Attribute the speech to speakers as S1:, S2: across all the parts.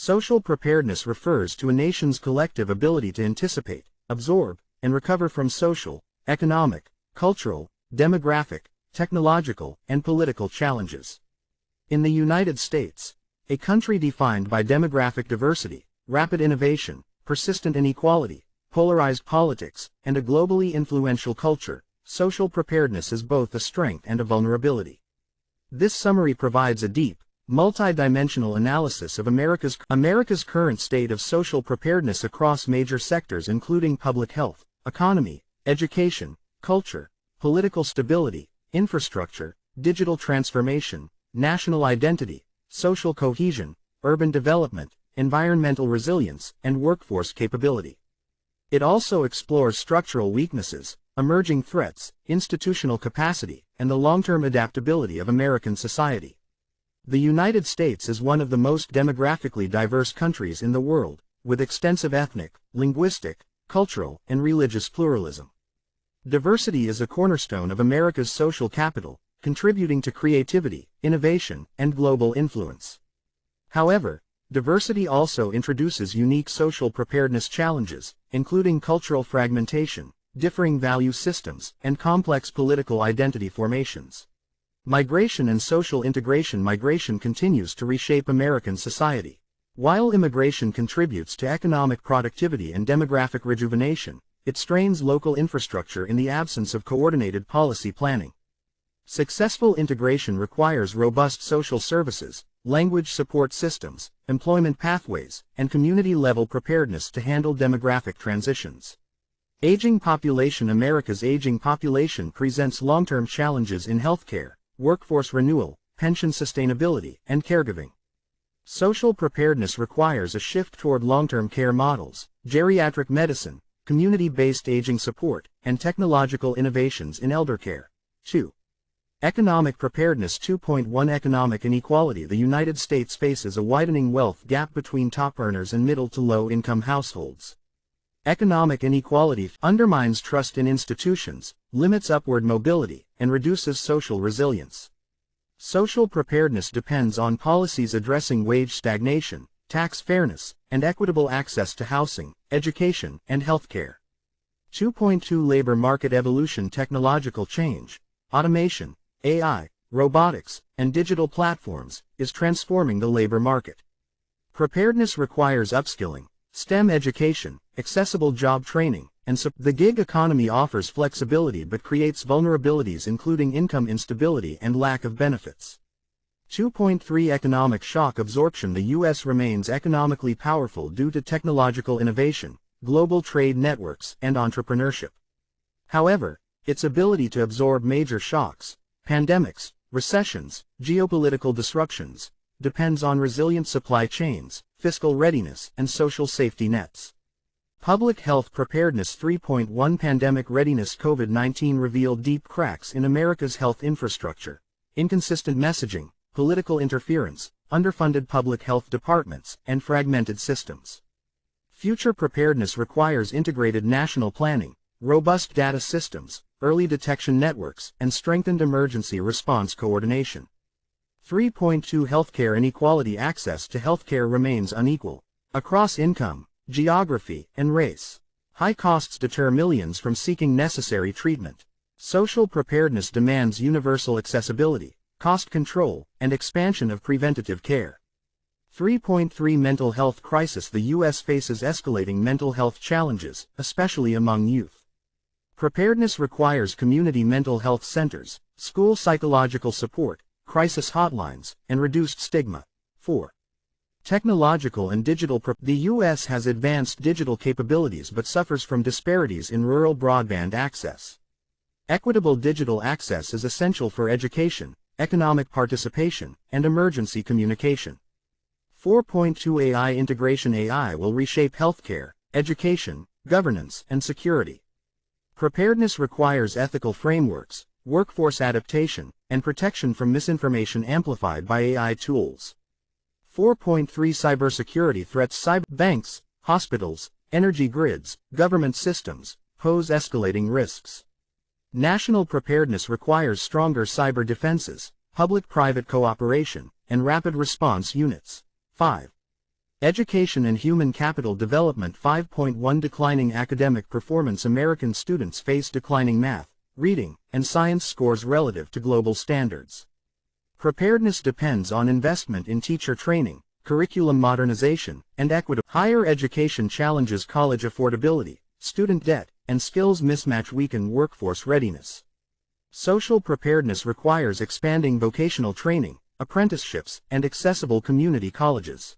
S1: Social preparedness refers to a nation's collective ability to anticipate, absorb, and recover from social, economic, cultural, demographic, technological, and political challenges. In the United States, a country defined by demographic diversity, rapid innovation, persistent inequality, polarized politics, and a globally influential culture, social preparedness is both a strength and a vulnerability. This summary provides a deep, multi-dimensional analysis of America's current state of social preparedness across major sectors including public health, economy, education, culture, political stability, infrastructure, digital transformation, national identity, social cohesion, urban development, environmental resilience, and workforce capability. It also explores structural weaknesses, emerging threats, institutional capacity, and the long-term adaptability of American society. The United States is one of the most demographically diverse countries in the world, with extensive ethnic, linguistic, cultural, and religious pluralism. Diversity is a cornerstone of America's social capital, contributing to creativity, innovation, and global influence. However, diversity also introduces unique social preparedness challenges, including cultural fragmentation, differing value systems, and complex political identity formations. Migration and social integration. Migration continues to reshape American society. While immigration contributes to economic productivity and demographic rejuvenation, it strains local infrastructure in the absence of coordinated policy planning. Successful integration requires robust social services, language support systems, employment pathways, and community-level preparedness to handle demographic transitions. Aging population. America's aging population presents long-term challenges in healthcare, workforce renewal, pension sustainability, and caregiving. Social preparedness requires a shift toward long-term care models, geriatric medicine, community-based aging support, and technological innovations in elder care. 2. Economic preparedness. 2.1 Economic inequality. The United States faces a widening wealth gap between top earners and middle to low-income households. Economic inequality undermines trust in institutions, limits upward mobility, and reduces social resilience. Social preparedness depends on policies addressing wage stagnation, tax fairness, and equitable access to housing, education, and healthcare. 2.2 Labor market evolution. Technological change, automation, AI, robotics, and digital platforms is transforming the labor market. Preparedness requires upskilling, STEM education, accessible job training, and the gig economy offers flexibility but creates vulnerabilities including income instability and lack of benefits. 2.3 Economic shock absorption. The U.S. remains economically powerful due to technological innovation, global trade networks, and entrepreneurship. However, its ability to absorb major shocks, pandemics, recessions, geopolitical disruptions, depends on resilient supply chains, fiscal readiness, and social safety nets. Public health preparedness. 3.1 Pandemic readiness. COVID-19 revealed deep cracks in America's health infrastructure, inconsistent messaging, political interference, underfunded public health departments, and fragmented systems. Future preparedness requires integrated national planning, robust data systems, early detection networks, and strengthened emergency response coordination. 3.2 Healthcare inequality. Access to healthcare remains unequal across income, geography, and race. High costs deter millions from seeking necessary treatment. Social preparedness demands universal accessibility, cost control, and expansion of preventative care. 3.3 Mental health crisis. The U.S. faces escalating mental health challenges, especially among youth. Preparedness requires community mental health centers, school psychological support, crisis hotlines, and reduced stigma. 4. Technological and digital. The U.S. has advanced digital capabilities but suffers from disparities in rural broadband access. Equitable digital access is essential for education, economic participation, and emergency communication. 4.2 AI integration. AI will reshape healthcare, education, governance, and security. Preparedness requires ethical frameworks, workforce adaptation, and protection from misinformation amplified by AI tools. 4.3 Cybersecurity threats. Banks, hospitals, energy grids, government systems pose escalating risks. National preparedness requires stronger cyber defenses, public-private cooperation, and rapid response units. 5. Education and Human Capital Development 5.1 Declining academic performance. American students face declining math, reading, and science scores relative to global standards. Preparedness depends on investment in teacher training, curriculum modernization, and equitable. Higher education challenges college affordability, student debt, and skills mismatch weaken workforce readiness. Social preparedness requires expanding vocational training, apprenticeships, and accessible community colleges.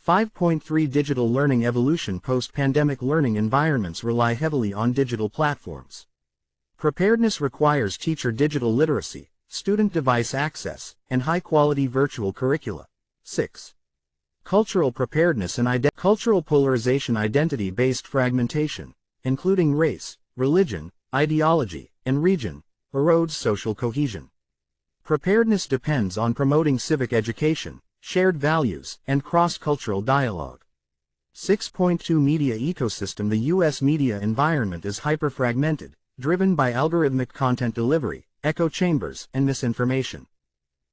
S1: 5.3 Digital learning evolution. Post-pandemic learning environments rely heavily on digital platforms. Preparedness requires teacher digital literacy, student device access, and high-quality virtual curricula. 6. Cultural preparedness and cultural polarization. Identity-based fragmentation, including race, religion, ideology, and region, erodes social cohesion. Preparedness depends on promoting civic education, shared values, and cross-cultural dialogue. 6.2 Media ecosystem. The U.S. media environment is hyper-fragmented, driven by algorithmic content delivery, echo chambers, and misinformation.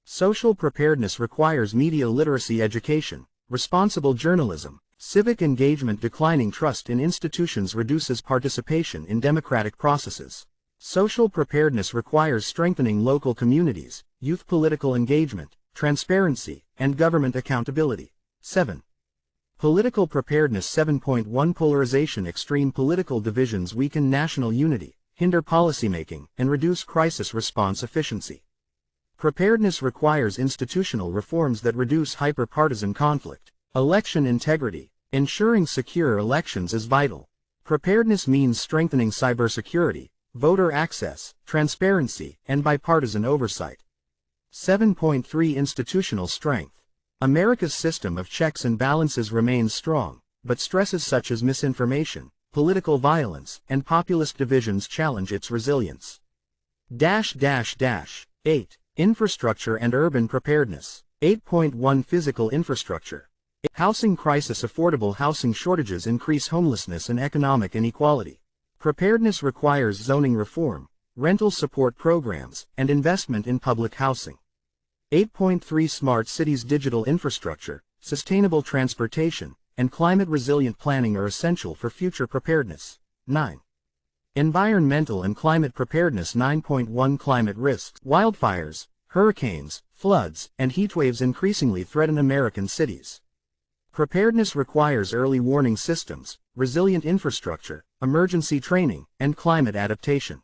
S1: Social preparedness requires media literacy education, responsible journalism, civic engagement. Declining trust in institutions reduces participation in democratic processes. Social preparedness requires strengthening local communities, youth political engagement, transparency, and government accountability. 7. Political preparedness. 7.1 Polarization. Extreme political divisions weaken national unity, hinder policymaking, and reduce crisis response efficiency. Preparedness requires institutional reforms that reduce hyper-partisan conflict. Election integrity. Ensuring secure elections is vital. Preparedness means strengthening cybersecurity, voter access, transparency, and bipartisan oversight. 7.3 Institutional strength. America's system of checks and balances remains strong, but stresses such as misinformation, political violence, and populist divisions challenge its resilience. 8. Infrastructure and urban preparedness. 8.1 Physical infrastructure. Housing crisis. Affordable housing shortages increase homelessness and economic inequality. Preparedness requires zoning reform, rental support programs, and investment in public housing. 8.3 Smart cities. Digital infrastructure, sustainable transportation, and climate-resilient planning are essential for future preparedness. 9. Environmental and climate preparedness. 9.1 Climate risks. Wildfires, hurricanes, floods, and heatwaves increasingly threaten American cities. Preparedness requires early warning systems, resilient infrastructure, emergency training, and climate adaptation.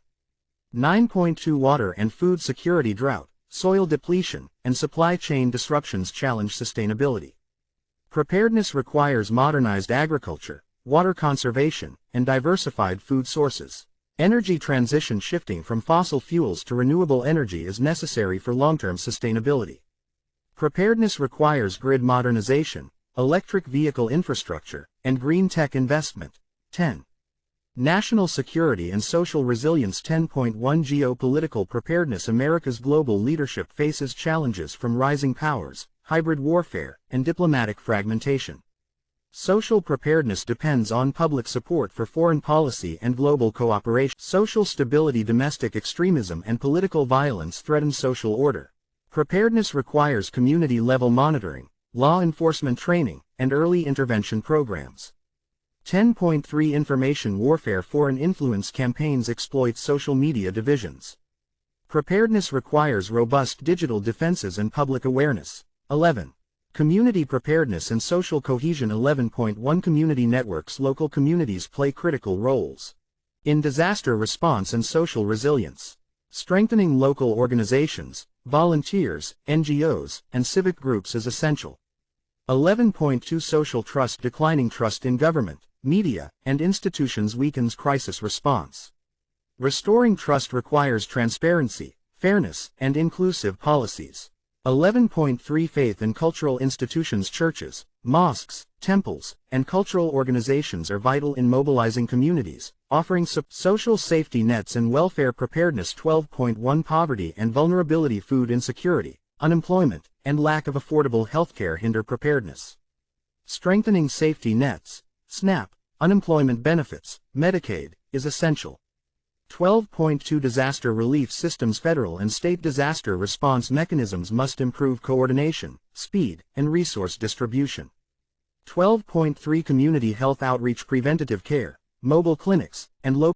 S1: 9.2 Water and food security. Drought, soil depletion, and supply chain disruptions challenge sustainability. Preparedness requires modernized agriculture, water conservation, and diversified food sources. Energy transition. Shifting from fossil fuels to renewable energy is necessary for long-term sustainability. Preparedness requires grid modernization, electric vehicle infrastructure, and green tech investment. 10. National security and social resilience. 10.1 Geopolitical preparedness. America's global leadership faces challenges from rising powers, hybrid warfare, and diplomatic fragmentation. Social preparedness depends on public support for foreign policy and global cooperation. Social stability. Domestic extremism and political violence threaten social order. Preparedness requires community-level monitoring, law enforcement training, and early intervention programs. 10.3 Information warfare. Foreign influence campaigns exploit social media divisions. Preparedness requires robust digital defenses and public awareness. 11. Community preparedness and social cohesion. 11.1 Community networks. Local communities play critical roles in disaster response and social resilience. Strengthening local organizations, volunteers, NGOs, and civic groups is essential. 11.2 Social trust. Declining trust in government, media, and institutions weakens crisis response. Restoring trust requires transparency, fairness, and inclusive policies. 11.3 Faith and cultural institutions. Churches, mosques, temples, and cultural organizations are vital in mobilizing communities, offering social safety nets and welfare preparedness. 12.1 Poverty and vulnerability. Food insecurity, unemployment, and lack of affordable healthcare hinder preparedness. Strengthening safety nets, SNAP, unemployment benefits, Medicaid, is essential. 12.2 Disaster relief systems. Federal and state disaster response mechanisms must improve coordination, speed, and resource distribution. 12.3 Community health outreach, preventative care, mobile clinics, and local